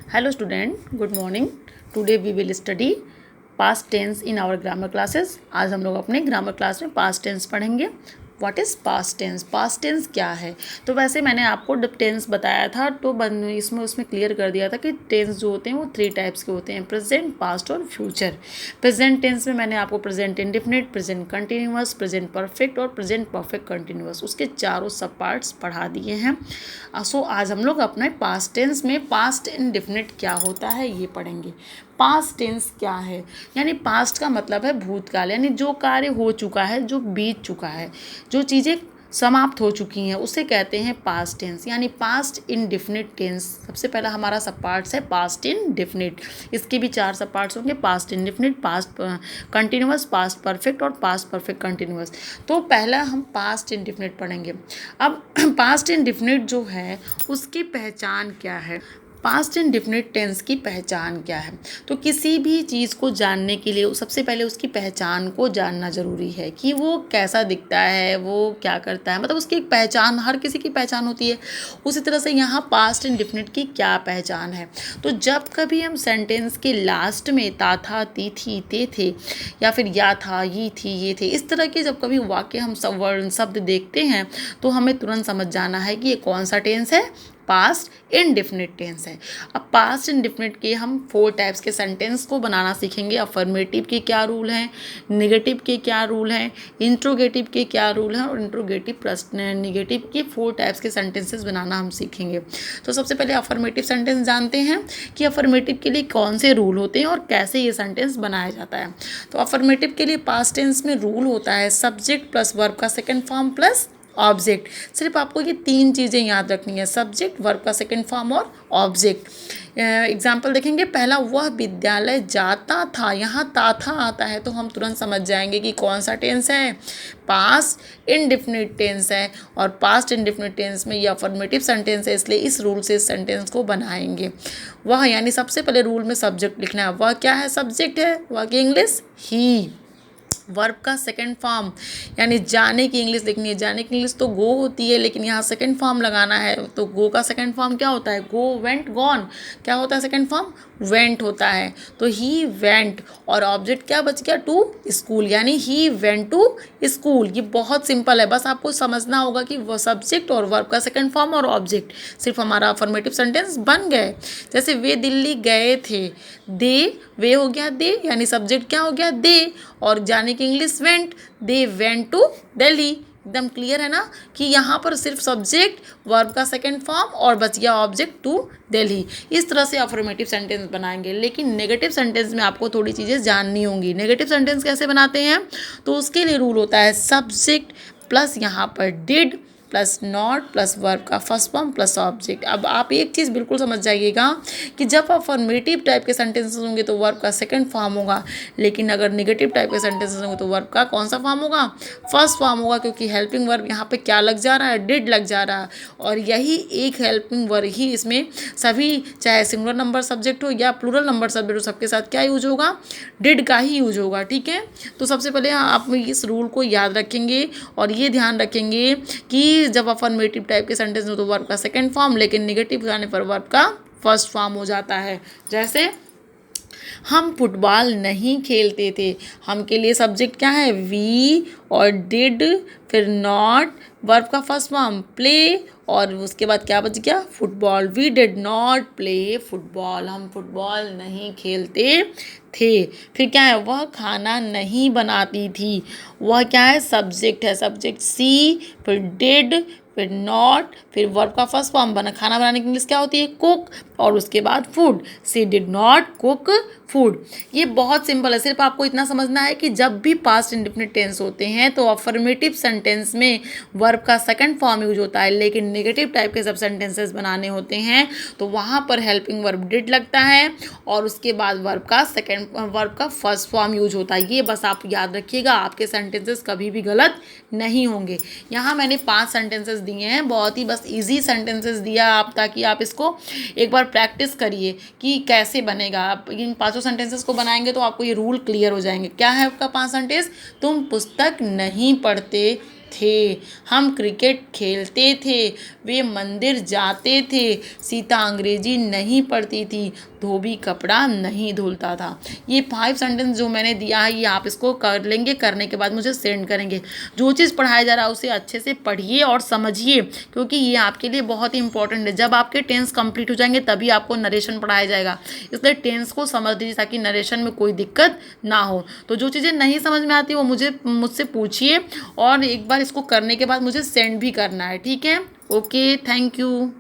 Hello student, good morning. Today we will study past tense in our grammar classes. आज हम लोग अपने grammar class में past tense पढ़ेंगे. What is past tense? Past tense क्या है? तो वैसे मैंने आपको जब टेंस बताया था तो इसमें उसमें क्लियर कर दिया था कि टेंस जो होते हैं वो 3 टाइप्स के होते हैं, प्रेजेंट, पास्ट और फ्यूचर. प्रेजेंट टेंस में मैंने आपको present indefinite, present continuous, present perfect और प्रेजेंट परफेक्ट कंटिन्यूअस उसके चारों सब पार्ट्स पढ़ा दिए हैं. सो आज हम लोग अपने पास्ट टेंस में पास्ट इंडेफिनिट क्या होता है ये पढ़ेंगे. पास्ट टेंस क्या है? यानी पास्ट का मतलब है भूतकाल, यानी जो कार्य हो चुका है, जो बीत चुका है, जो चीज़ें समाप्त हो चुकी हैं उसे कहते हैं पास्ट टेंस. यानी पास्ट इंडेफिनिट टेंस सबसे पहला हमारा सब पार्ट्स है पास्ट इंडेफिनिट. इसके भी 4 सब पार्ट्स होंगे, past indefinite, past continuous, past perfect और पास्ट परफेक्ट कंटिन्यूअस. तो पहला हम पास्ट इंडेफिनिट पढ़ेंगे. अब पास्ट इंडेफिनिट जो है उसकी पहचान क्या है? पास्ट इंडेफिनिट टेंस की पहचान क्या है? तो किसी भी चीज़ को जानने के लिए सबसे पहले उसकी पहचान को जानना ज़रूरी है कि वो कैसा दिखता है, वो क्या करता है, मतलब उसकी एक पहचान, हर किसी की पहचान होती है. उसी तरह से यहाँ पास्ट इंडेफिनिट की क्या पहचान है? तो जब कभी हम सेंटेंस के लास्ट में ता था, ती थी, ते थे या फिर या था, ये थी, ये थे, इस तरह के जब कभी वाक्य हम शब्द देखते हैं तो हमें तुरंत समझ जाना है कि ये कौन सा टेंस है, पास्ट इंडेफिनिट टेंस है. अब पास्ट इंडेफिनिट के हम 4 टाइप्स के सेंटेंस को बनाना सीखेंगे. अफर्मेटिव के क्या रूल हैं, नेगेटिव के क्या रूल हैं, इंट्रोगेटिव के क्या रूल हैं और इंट्रोगेटिव प्रश्न नेगेटिव के 4 टाइप्स के सेंटेंसेस बनाना हम सीखेंगे. तो सबसे पहले अफर्मेटिव सेंटेंस जानते हैं कि अफर्मेटिव के लिए कौन से रूल होते हैं और कैसे ये सेंटेंस बनाया जाता है. तो अफर्मेटिव के लिए पास्ट टेंस में रूल होता है सब्जेक्ट प्लस वर्ब का सेकेंड फॉर्म प्लस ऑब्जेक्ट. सिर्फ आपको ये 3 चीज़ें याद रखनी है, सब्जेक्ट, वर्ब का सेकंड फॉर्म और ऑब्जेक्ट. एग्जाम्पल देखेंगे. पहला, वह विद्यालय जाता था, यहाँ ता था आता है तो हम तुरंत समझ जाएंगे कि कौन सा टेंस है, पास्ट इंडेफिनिट टेंस है. और पास्ट इंडेफिनिट टेंस में ये अफर्मेटिव सेंटेंस है, इसलिए इस रूल से इस सेंटेंस को बनाएंगे. वह यानी सबसे पहले रूल में सब्जेक्ट लिखना है. वह क्या है? सब्जेक्ट है. वह की इंग्लिश ही. वर्ब का सेकंड फॉर्म यानी जाने की इंग्लिश लिखनी है. जाने की इंग्लिश तो गो होती है लेकिन यहाँ सेकंड फॉर्म लगाना है. तो गो का सेकंड फॉर्म क्या होता है? गो, वेंट, गॉन. क्या होता है सेकंड फॉर्म? वेंट होता है. तो ही वेंट. और ऑब्जेक्ट क्या बच गया? टू स्कूल, यानी ही वेंट टू स्कूल. ये बहुत सिंपल है, बस आपको समझना होगा कि वो सब्जेक्ट और वर्ब का सेकंड फॉर्म और ऑब्जेक्ट सिर्फ हमारा अफर्मेटिव सेंटेंस बन गए. जैसे वे दिल्ली गए थे, दे, वे हो गया दे, यानी सब्जेक्ट क्या हो गया? दे. और जाने की English went, they went to Delhi. एकदम क्लियर है ना कि यहाँ पर सिर्फ सब्जेक्ट, वर्ब का सेकंड फॉर्म और बच गया ऑब्जेक्ट टू दिल्ली. इस तरह से अफर्मेटिव सेंटेंस बनाएंगे. लेकिन नेगेटिव सेंटेंस में आपको थोड़ी चीज़ें जाननी होंगी. नेगेटिव सेंटेंस कैसे बनाते हैं? तो उसके लिए रूल होता है सब्जेक्ट प्लस यहाँ पर did plus not plus verb का फर्स्ट फॉर्म प्लस ऑब्जेक्ट. अब आप एक चीज़ बिल्कुल समझ जाइएगा कि जब अफर्मेटिव टाइप के सेंटेंसेस होंगे तो वर्ब का सेकंड फॉर्म होगा, लेकिन अगर नेगेटिव टाइप के सेंटेंसेस होंगे तो वर्ब का कौन सा फॉर्म होगा? फर्स्ट फॉर्म होगा, क्योंकि हेल्पिंग वर्ब यहाँ पे क्या लग जा रहा है? डिड लग जा रहा है. और यही एक हेल्पिंग वर्ब ही इसमें सभी, चाहे सिंगुलर नंबर सब्जेक्ट हो या प्लूरल नंबर सब्जेक्ट हो, सबके साथ क्या यूज होगा? डिड का ही यूज होगा. ठीक है. तो सबसे पहले आप इस रूल को याद रखेंगे और ये ध्यान रखेंगे कि जब अफर्मेटिव टाइप के सेंटेंस हो तो वर्ब का सेकंड फॉर्म, लेकिन नेगेटिव आने पर वर्ब का फर्स्ट फॉर्म हो जाता है. जैसे हम फुटबॉल नहीं खेलते थे. हम के लिए सब्जेक्ट क्या है? वी और डिड, फिर नॉट, वर्ब का फर्स्ट फॉर्म प्ले और उसके बाद क्या बच गया? Football. We did not play football. हम फुटबॉल नहीं खेलते थे. फिर क्या है? वह खाना नहीं बनाती थी. वह क्या है? सब्जेक्ट है. सब्जेक्ट सी, फिर डिड, फिर नॉट, फिर वर्ब का फर्स्ट फॉर्म बना. खाना बनाने की इंग्लिश क्या होती है? कुक. और उसके बाद food. She did not cook food. ये बहुत सिंपल है. सिर्फ आपको इतना समझना है कि जब भी पास्ट इंडेफिनिट टेंस होते हैं तो अफर्मेटिव सेंटेंस में वर्ब का सेकंड फॉर्म यूज होता है, लेकिन नेगेटिव टाइप के सब सेंटेंसेस बनाने होते हैं तो वहाँ पर हेल्पिंग वर्ब डिड लगता है और उसके बाद वर्ब का फर्स्ट फॉर्म यूज होता है. ये बस आप याद रखिएगा, आपके सेंटेंसेस कभी भी गलत नहीं होंगे. यहाँ मैंने 5 सेंटेंसेस दिए हैं, बहुत ही बस ईजी सेंटेंसेस दिया आप, ताकि आप इसको एक बार प्रैक्टिस करिए कि कैसे बनेगा. आप इन 5 सेंटेंसेस को बनाएंगे तो आपको ये रूल क्लियर हो जाएंगे. क्या है आपका 5 सेंटेंस? तुम पुस्तक नहीं पढ़ते थे, हम क्रिकेट खेलते थे, वे मंदिर जाते थे, सीता अंग्रेजी नहीं पढ़ती थी, धोबी कपड़ा नहीं धुलता था। ये 5 सेंटेंस जो मैंने दिया है ये आप इसको कर लेंगे, करने के बाद मुझे सेंड करेंगे। जो चीज़ पढ़ाया जा रहा है उसे अच्छे से पढ़िए और समझिए, क्योंकि ये आपके लिए बहुत ही इंपॉर्टेंट है। जब आपके टेंस कंप्लीट हो जाएंगे तभी आपको नरेशन पढ़ाया जाएगा, इसलिए टेंस को समझ लीजिए ताकि नरेशन में कोई दिक्कत ना हो। तो जो चीज़ें नहीं समझ में आती वो मुझसे पूछिए, और एक बार इसको करने के बाद मुझे सेंड भी करना है, ठीक है। Okay, thank you.